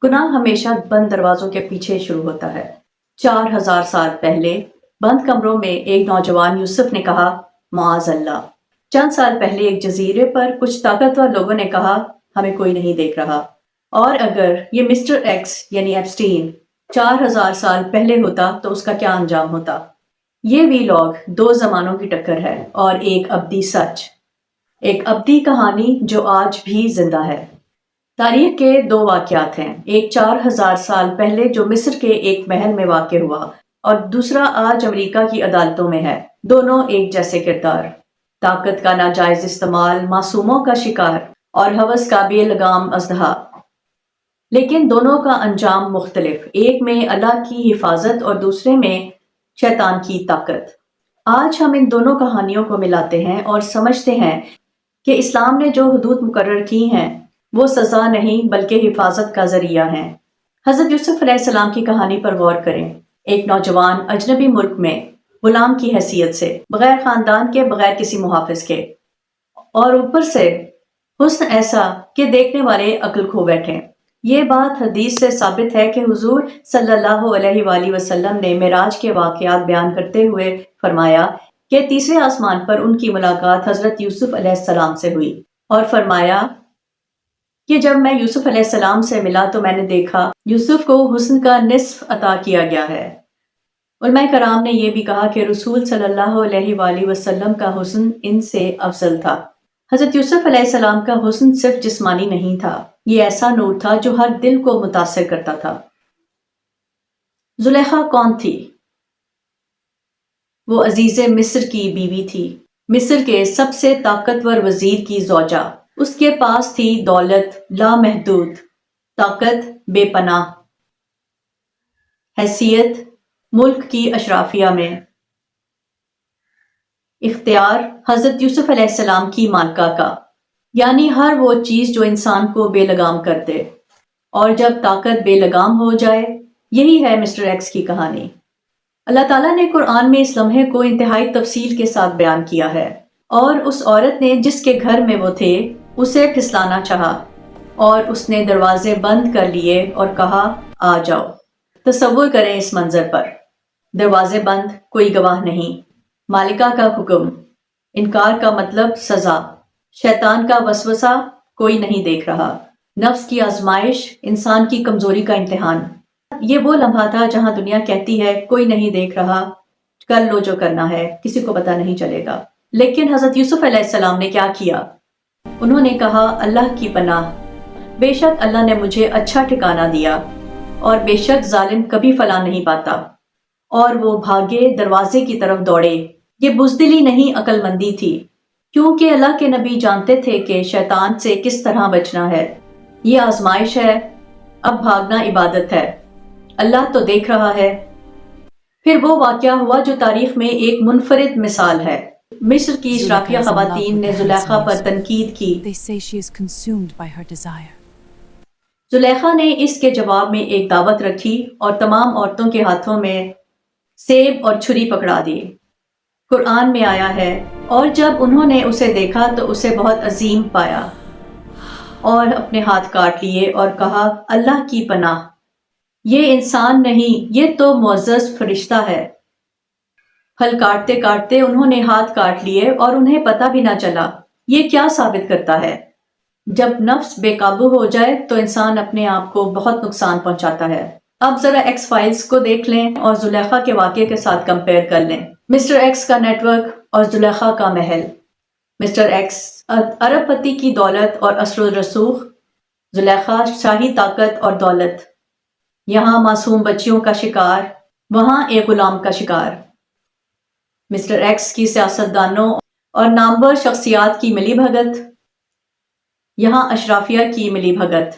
گناہ ہمیشہ بند دروازوں کے پیچھے شروع ہوتا ہے۔ 4000 سال پہلے بند کمروں میں ایک نوجوان یوسف نے کہا معاذ اللہ۔ چند سال پہلے ایک جزیرے پر کچھ طاقتور لوگوں نے کہا ہمیں کوئی نہیں دیکھ رہا۔ اور اگر یہ مسٹر ایکس یعنی ایپسٹین 4000 سال پہلے ہوتا تو اس کا کیا انجام ہوتا؟ یہ ویلاگ دو زمانوں کی ٹکر ہے اور ایک ابدی سچ، ایک ابدی کہانی جو آج بھی زندہ ہے۔ تاریخ کے دو واقعات ہیں، ایک 4000 سال پہلے جو مصر کے ایک محل میں واقع ہوا اور دوسرا آج امریکہ کی عدالتوں میں ہے۔ دونوں ایک جیسے کردار، طاقت کا ناجائز استعمال، معصوموں کا شکار اور ہوس کا بے لگام اژدہا، لیکن دونوں کا انجام مختلف، ایک میں اللہ کی حفاظت اور دوسرے میں شیطان کی طاقت۔ آج ہم ان دونوں کہانیوں کو ملاتے ہیں اور سمجھتے ہیں کہ اسلام نے جو حدود مقرر کی ہیں وہ سزا نہیں بلکہ حفاظت کا ذریعہ ہیں۔ حضرت یوسف علیہ السلام کی کہانی پر غور کریں۔ ایک نوجوان اجنبی ملک میں غلام کی حیثیت سے، بغیر خاندان کے، بغیر کسی محافظ کے، اور اوپر سے حسن ایسا کہ دیکھنے والے عقل کھو بیٹھے۔ یہ بات حدیث سے ثابت ہے کہ حضور صلی اللہ علیہ وآلہ وسلم نے معراج کے واقعات بیان کرتے ہوئے فرمایا کہ تیسرے آسمان پر ان کی ملاقات حضرت یوسف علیہ السلام سے ہوئی، اور فرمایا کہ جب میں یوسف علیہ السلام سے ملا تو میں نے دیکھا یوسف کو حسن کا نصف عطا کیا گیا ہے۔ علماء کرام نے یہ بھی کہا کہ رسول صلی اللہ علیہ وآلہ وسلم کا حسن ان سے افضل تھا۔ حضرت یوسف علیہ السلام کا حسن صرف جسمانی نہیں تھا، یہ ایسا نور تھا جو ہر دل کو متاثر کرتا تھا۔ زلیخا کون تھی؟ وہ عزیز مصر کی بیوی تھی، مصر کے سب سے طاقتور وزیر کی زوجہ۔ اس کے پاس تھی دولت لامحدود، طاقت بے پناہ، حیثیت ملک کی اشرافیہ میں، اختیار حضرت یوسف علیہ السلام کی مالکہ کا، یعنی ہر وہ چیز جو انسان کو بے لگام کر دے۔ اور جب طاقت بے لگام ہو جائے، یہی ہے مسٹر ایکس کی کہانی۔ اللہ تعالیٰ نے قرآن میں اس لمحے کو انتہائی تفصیل کے ساتھ بیان کیا ہے، اور اس عورت نے جس کے گھر میں وہ تھے اسے پھسلانا چاہا، اور اس نے دروازے بند کر لیے اور کہا آ جاؤ۔ تصور کریں اس منظر پر، دروازے بند، کوئی گواہ نہیں، مالکہ کا حکم، انکار کا مطلب سزا، شیطان کا وسوسہ، کوئی نہیں دیکھ رہا، نفس کی آزمائش، انسان کی کمزوری کا امتحان۔ یہ وہ لمحہ تھا جہاں دنیا کہتی ہے کوئی نہیں دیکھ رہا، کر لو جو کرنا ہے، کسی کو پتہ نہیں چلے گا۔ لیکن حضرت یوسف علیہ السلام نے کیا کیا؟ انہوں نے کہا اللہ کی پناہ، بے شک اللہ نے مجھے اچھا ٹھکانہ دیا، اور بے شک ظالم کبھی فلاح نہیں پاتا۔ اور وہ بھاگے، دروازے کی طرف دوڑے۔ یہ بزدلی نہیں، عقل مندی تھی، کیونکہ اللہ کے نبی جانتے تھے کہ شیطان سے کس طرح بچنا ہے۔ یہ آزمائش ہے، اب بھاگنا عبادت ہے، اللہ تو دیکھ رہا ہے۔ پھر وہ واقعہ ہوا جو تاریخ میں ایک منفرد مثال ہے۔ مصر کی اشرافیہ خواتین نے زلیخا پر تنقید کی۔ زلیخا نے اس کے جواب میں ایک دعوت رکھی اور تمام عورتوں کے ہاتھوں میں سیب اور چھری پکڑا دی۔ قرآن میں آیا ہے، اور جب انہوں نے اسے دیکھا تو اسے بہت عظیم پایا اور اپنے ہاتھ کاٹ لیے اور کہا اللہ کی پناہ، یہ انسان نہیں، یہ تو معزز فرشتہ ہے۔ پھل کاٹتے کاٹتے انہوں نے ہاتھ کاٹ لیے اور انہیں پتہ بھی نہ چلا۔ یہ کیا ثابت کرتا ہے؟ جب نفس بے قابو ہو جائے تو انسان اپنے آپ کو بہت نقصان پہنچاتا ہے۔ اب ذرا ایکس فائلز کو دیکھ لیں اور زلیخا کے واقعے کے ساتھ کمپیئر کر لیں۔ مسٹر ایکس کا نیٹ ورک اور زلیخا کا محل۔ مسٹر ایکس ارب پتی کی دولت اور اثر و رسوخ، زلیخا شاہی طاقت اور دولت، یہاں معصوم بچیوں کا شکار، وہاں ایک غلام کا شکار۔ مسٹر ایکس کی سیاستدانوں اور نامور شخصیات کی ملی بھگت، یہاں اشرافیہ کی ملی بھگت۔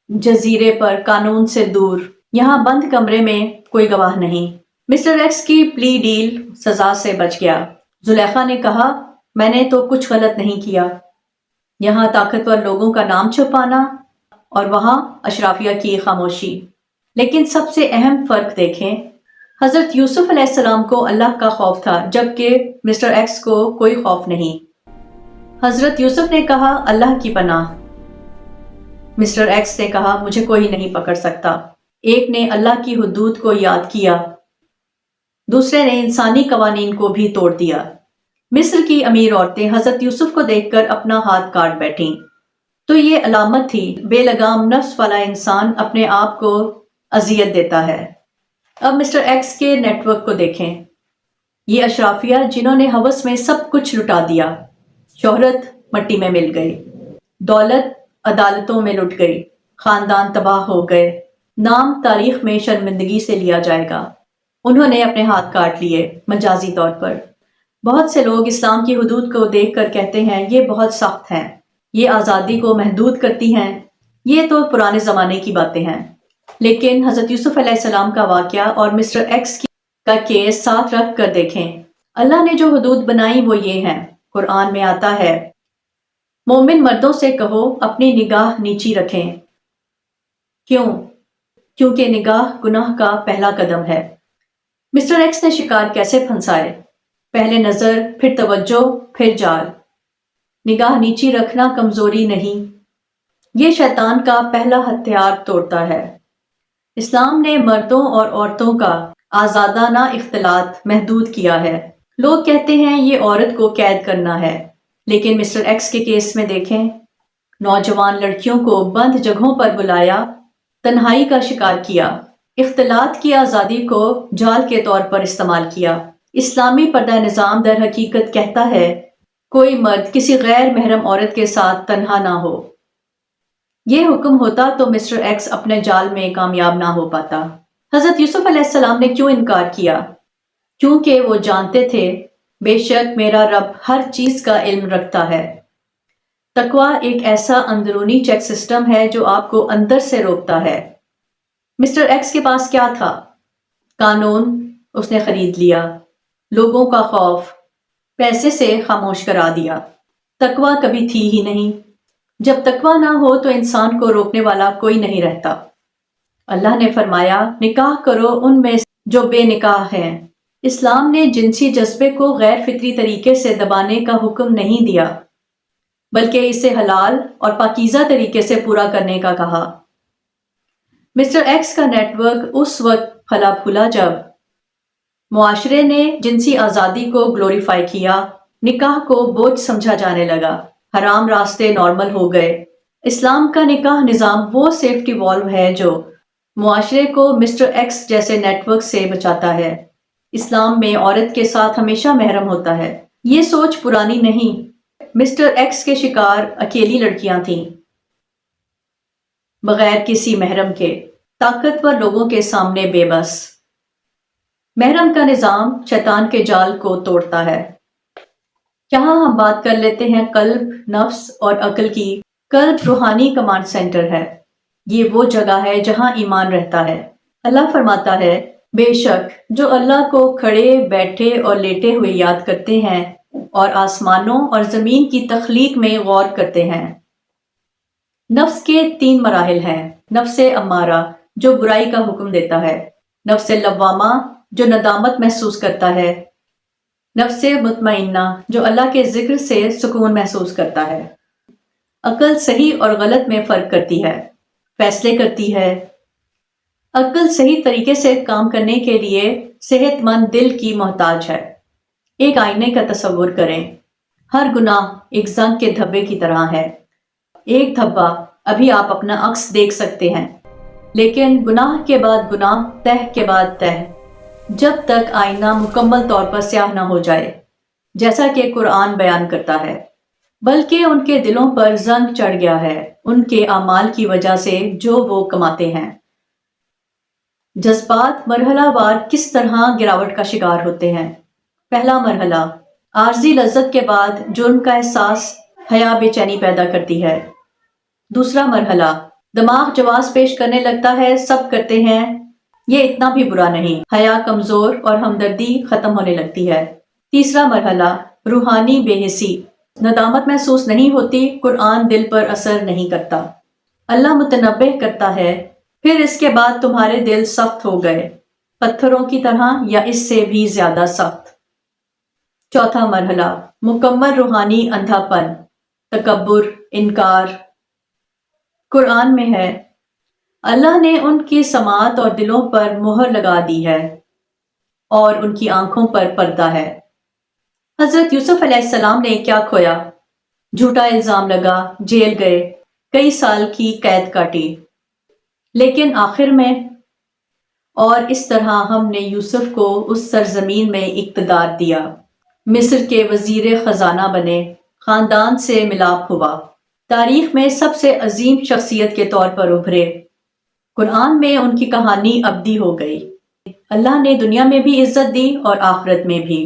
جزیرے پر قانون سے دور، یہاں بند کمرے میں کوئی گواہ نہیں۔ مسٹر ایکس کی پلی ڈیل، سزا سے بچ گیا۔ زلیخا نے کہا میں نے تو کچھ غلط نہیں کیا، یہاں طاقتور لوگوں کا نام چھپانا اور وہاں اشرافیہ کی خاموشی۔ لیکن سب سے اہم فرق دیکھیں، حضرت یوسف علیہ السلام کو اللہ کا خوف تھا جبکہ مسٹر ایکس کو کوئی خوف نہیں۔ حضرت یوسف نے کہا اللہ کی پناہ، مسٹر ایکس نے کہا مجھے کوئی نہیں پکڑ سکتا۔ ایک نے اللہ کی حدود کو یاد کیا، دوسرے نے انسانی قوانین کو بھی توڑ دیا۔ مصر کی امیر عورتیں حضرت یوسف کو دیکھ کر اپنا ہاتھ کاٹ بیٹھیں۔ تو یہ علامت تھی، بے لگام نفس والا انسان اپنے آپ کو اذیت دیتا ہے۔ اب مسٹر ایکس کے نیٹ ورک کو دیکھیں۔ یہ اشرافیہ جنہوں نے ہوس میں سب کچھ لٹا دیا، شہرت مٹی میں مل گئی، دولت عدالتوں میں لٹ گئی، خاندان تباہ ہو گئے، نام تاریخ میں شرمندگی سے لیا جائے گا۔ انہوں نے اپنے ہاتھ کاٹ لیے مجازی طور پر۔ بہت سے لوگ اسلام کی حدود کو دیکھ کر کہتے ہیں یہ بہت سخت ہیں، یہ آزادی کو محدود کرتی ہیں، یہ تو پرانے زمانے کی باتیں ہیں۔ لیکن حضرت یوسف علیہ السلام کا واقعہ اور مسٹر ایکس کا کیس ساتھ رکھ کر دیکھیں۔ اللہ نے جو حدود بنائی وہ یہ ہیں۔ قرآن میں آتا ہے، مومن مردوں سے کہو اپنی نگاہ نیچی رکھیں۔ کیوں؟ کیونکہ نگاہ گناہ کا پہلا قدم ہے۔ مسٹر ایکس نے شکار کیسے پھنسائے؟ پہلے نظر، پھر توجہ، پھر جال۔ نگاہ نیچی رکھنا کمزوری نہیں، یہ شیطان کا پہلا ہتھیار توڑتا ہے۔ اسلام نے مردوں اور عورتوں کا آزادانہ اختلاط محدود کیا ہے۔ لوگ کہتے ہیں یہ عورت کو قید کرنا ہے، لیکن مسٹر ایکس کے کیس میں دیکھیں، نوجوان لڑکیوں کو بند جگہوں پر بلایا، تنہائی کا شکار کیا، اختلاط کی آزادی کو جال کے طور پر استعمال کیا۔ اسلامی پردہ نظام در حقیقت کہتا ہے کوئی مرد کسی غیر محرم عورت کے ساتھ تنہا نہ ہو۔ یہ حکم ہوتا تو مسٹر ایکس اپنے جال میں کامیاب نہ ہو پاتا۔ حضرت یوسف علیہ السلام نے کیوں انکار کیا؟ کیونکہ وہ جانتے تھے بے شک میرا رب ہر چیز کا علم رکھتا ہے۔ تقوی ایک ایسا اندرونی چیک سسٹم ہے جو آپ کو اندر سے روکتا ہے۔ مسٹر ایکس کے پاس کیا تھا؟ قانون اس نے خرید لیا، لوگوں کا خوف پیسے سے خاموش کرا دیا۔ تقوی کبھی تھی ہی نہیں۔ جب تقوی نہ ہو تو انسان کو روکنے والا کوئی نہیں رہتا۔ اللہ نے فرمایا نکاح کرو ان میں جو بے نکاح ہیں۔ اسلام نے جنسی جذبے کو غیر فطری طریقے سے دبانے کا حکم نہیں دیا، بلکہ اسے حلال اور پاکیزہ طریقے سے پورا کرنے کا کہا۔ مسٹر ایکس کا نیٹ ورک اس وقت پھلا پھولا جب معاشرے نے جنسی آزادی کو گلوریفائی کیا، نکاح کو بوجھ سمجھا جانے لگا، حرام راستے نارمل ہو گئے۔ اسلام کا نکاح نظام وہ سیفٹی والو ہے جو معاشرے کو مسٹر ایکس جیسے نیٹ ورک سے بچاتا ہے۔ اسلام میں عورت کے ساتھ ہمیشہ محرم ہوتا ہے۔ یہ سوچ پرانی نہیں۔ مسٹر ایکس کے شکار اکیلی لڑکیاں تھیں، بغیر کسی محرم کے، طاقتور لوگوں کے سامنے بے بس۔ محرم کا نظام شیطان کے جال کو توڑتا ہے۔ یہاں ہم بات کر لیتے ہیں قلب، نفس اور عقل کی۔ قلب روحانی کمانڈ سینٹر ہے۔ یہ وہ جگہ ہے جہاں ایمان رہتا ہے۔ اللہ فرماتا ہے بے شک جو اللہ کو کھڑے، بیٹھے اور لیٹے ہوئے یاد کرتے ہیں اور آسمانوں اور زمین کی تخلیق میں غور کرتے ہیں۔ نفس کے 3 مراحل ہیں۔ نفس امارہ جو برائی کا حکم دیتا ہے، نفس لوامہ جو ندامت محسوس کرتا ہے، نفس مطمئنہ جو اللہ کے ذکر سے سکون محسوس کرتا ہے۔ عقل صحیح اور غلط میں فرق کرتی ہے، فیصلے کرتی ہے۔ عقل صحیح طریقے سے کام کرنے کے لیے صحت مند دل کی محتاج ہے۔ ایک آئینے کا تصور کریں۔ ہر گناہ ایک زنگ کے دھبے کی طرح ہے۔ ایک دھبا، ابھی آپ اپنا عکس دیکھ سکتے ہیں، لیکن گناہ کے بعد گناہ، تہ کے بعد تہ، جب تک آئینہ مکمل طور پر سیاہ نہ ہو جائے، جیسا کہ قرآن بیان کرتا ہے۔ بلکہ ان کے دلوں پر زنگ چڑھ گیا ہے ان کے اعمال کی وجہ سے جو وہ کماتے ہیں۔ جذبات مرحلہ وار کس طرح گراوٹ کا شکار ہوتے ہیں؟ پہلا مرحلہ، عارضی لذت کے بعد جرم کا احساس حیا بے چینی پیدا کرتی ہے۔ دوسرا مرحلہ، دماغ جواز پیش کرنے لگتا ہے سب کرتے ہیں، یہ اتنا بھی برا نہیں، حیا کمزور اور ہمدردی ختم ہونے لگتی ہے۔ تیسرا مرحلہ، روحانی بے حسی، ندامت محسوس نہیں ہوتی، قرآن دل پر اثر نہیں کرتا۔ اللہ متنبہ کرتا ہے پھر اس کے بعد تمہارے دل سخت ہو گئے، پتھروں کی طرح یا اس سے بھی زیادہ سخت۔ چوتھا مرحلہ، مکمل روحانی اندھا پن، تکبر، انکار۔ قرآن میں ہے، اللہ نے ان کی سماعت اور دلوں پر مہر لگا دی ہے اور ان کی آنکھوں پر پردہ ہے۔ حضرت یوسف علیہ السلام نے کیا کھویا؟ جھوٹا الزام لگا، جیل گئے، کئی سال کی قید کاٹی، لیکن آخر میں اور اس طرح ہم نے یوسف کو اس سرزمین میں اقتدار دیا، مصر کے وزیر خزانہ بنے، خاندان سے ملاپ ہوا، تاریخ میں سب سے عظیم شخصیت کے طور پر ابھرے۔ قرآن میں ان کی کہانی ابدی ہو گئی۔ اللہ نے دنیا میں بھی عزت دی اور آخرت میں بھی۔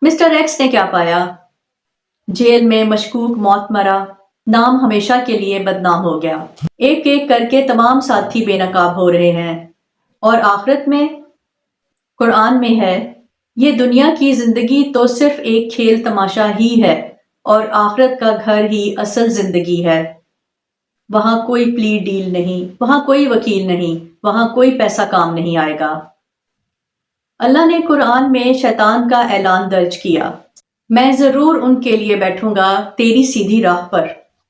مسٹر ایکس نے کیا پایا؟ جیل میں مشکوک موت مرا، نام ہمیشہ کے لیے بدنام ہو گیا۔ ایک ایک کر کے تمام ساتھی بے نقاب ہو رہے ہیں، اور آخرت میں؟ قرآن میں ہے، یہ دنیا کی زندگی تو صرف ایک کھیل تماشا ہی ہے، اور آخرت کا گھر ہی اصل زندگی ہے۔ وہاں کوئی پلی ڈیل نہیں، وہاں کوئی وکیل نہیں، وہاں کوئی پیسہ کام نہیں آئے گا۔ اللہ نے قرآن میں شیطان کا اعلان درج کیا، میں ضرور ان کے لیے بیٹھوں گا تیری سیدھی راہ پر،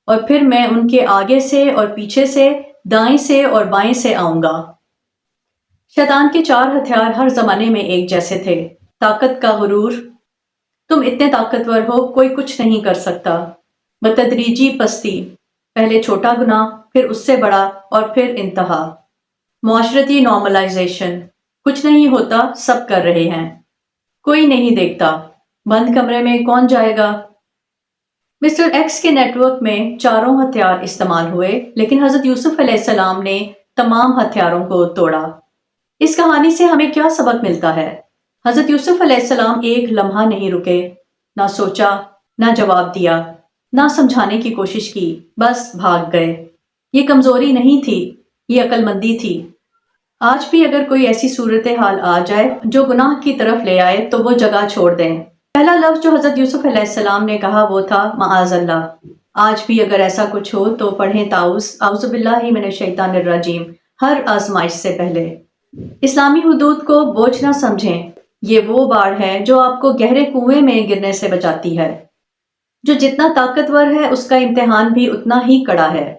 اور پھر میں ان کے آگے سے اور پیچھے سے، دائیں سے اور بائیں سے آؤں گا۔ شیطان کے 4 ہتھیار ہر زمانے میں ایک جیسے تھے۔ طاقت کا غرور، تم اتنے طاقتور ہو کوئی کچھ نہیں کر سکتا۔ بتدریجی پستی، پہلے چھوٹا گناہ، پھر اس سے بڑا، اور پھر انتہا۔ معاشرتی نارملائزیشن، کچھ نہیں ہوتا، سب کر رہے ہیں، کوئی نہیں دیکھتا، بند کمرے میں کون جائے گا؟ مسٹر ایکس کے نیٹ ورک میں 4 ہتھیار استعمال ہوئے، لیکن حضرت یوسف علیہ السلام نے تمام ہتھیاروں کو توڑا۔ اس کہانی سے ہمیں کیا سبق ملتا ہے؟ حضرت یوسف علیہ السلام ایک لمحہ نہیں رکے، نہ سوچا، نہ جواب دیا، نہ سمجھانے کی کوشش کی، بس بھاگ گئے۔ یہ کمزوری نہیں تھی، یہ عقل مندی تھی۔ آج بھی اگر کوئی ایسی صورتحال آ جائے جو گناہ کی طرف لے آئے تو وہ جگہ چھوڑ دیں۔ پہلا لفظ جو حضرت یوسف علیہ السلام نے کہا وہ تھا معاذ اللہ۔ آج بھی اگر ایسا کچھ ہو تو پڑھیں تعوذ، اعوذ باللہ من الشیطان الرجیم، ہر آزمائش سے پہلے۔ اسلامی حدود کو بوجھ نہ سمجھیں، یہ وہ باڑ ہے جو آپ کو گہرے کنویں میں گرنے سے بچاتی ہے۔ جو جتنا طاقتور ہے اس کا امتحان بھی اتنا ہی کڑا ہے۔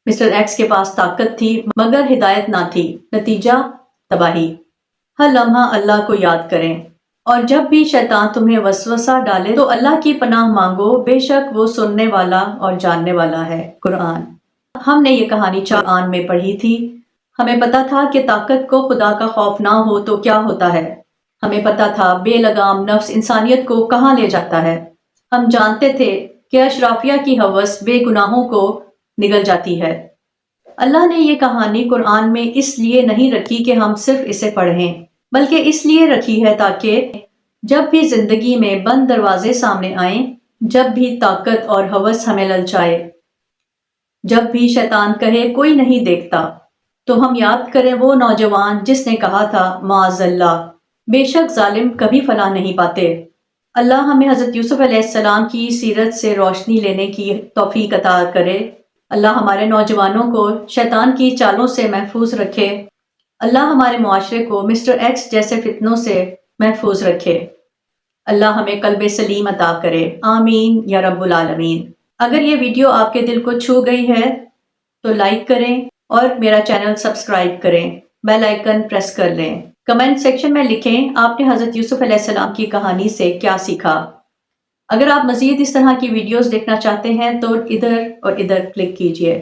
مسٹر ایکس کے پاس طاقت تھی مگر ہدایت نہ تھی، نتیجہ تباہی۔ ہر لمحہ اللہ کو یاد کریں، اور جب بھی شیطان تمہیں وسوسہ ڈالے تو اللہ کی پناہ مانگو، بے شک وہ سننے والا اور جاننے والا ہے۔ قرآن۔ ہم نے یہ کہانی قرآن میں پڑھی تھی۔ ہمیں پتا تھا کہ طاقت کو خدا کا خوف نہ ہو تو کیا ہوتا ہے۔ ہمیں پتا تھا بے لگام نفس انسانیت کو کہاں لے جاتا ہے۔ ہم جانتے تھے کہ اشرافیہ کی ہوس بے گناہوں کو نگل جاتی ہے۔ اللہ نے یہ کہانی قرآن میں اس لیے نہیں رکھی کہ ہم صرف اسے پڑھیں، بلکہ اس لیے رکھی ہے تاکہ جب بھی زندگی میں بند دروازے سامنے آئیں، جب بھی طاقت اور ہوس ہمیں للچائے، جب بھی شیطان کہے کوئی نہیں دیکھتا، تو ہم یاد کریں وہ نوجوان جس نے کہا تھا معاذ اللہ، بے شک ظالم کبھی فلاح نہیں پاتے۔ اللہ ہمیں حضرت یوسف علیہ السلام کی سیرت سے روشنی لینے کی توفیق عطا کرے۔ اللہ ہمارے نوجوانوں کو شیطان کی چالوں سے محفوظ رکھے۔ اللہ ہمارے معاشرے کو مسٹر ایکس جیسے فتنوں سے محفوظ رکھے۔ اللہ ہمیں قلب سلیم عطا کرے، آمین یا رب العالمین۔ اگر یہ ویڈیو آپ کے دل کو چھو گئی ہے تو لائک کریں اور میرا چینل سبسکرائب کریں، بیل آئیکن پریس کر لیں۔ کمنٹ سیکشن میں لکھیں آپ نے حضرت یوسف علیہ السلام کی کہانی سے کیا سیکھا۔ اگر آپ مزید اس طرح کی ویڈیوز دیکھنا چاہتے ہیں تو ادھر اور ادھر کلک کیجیے۔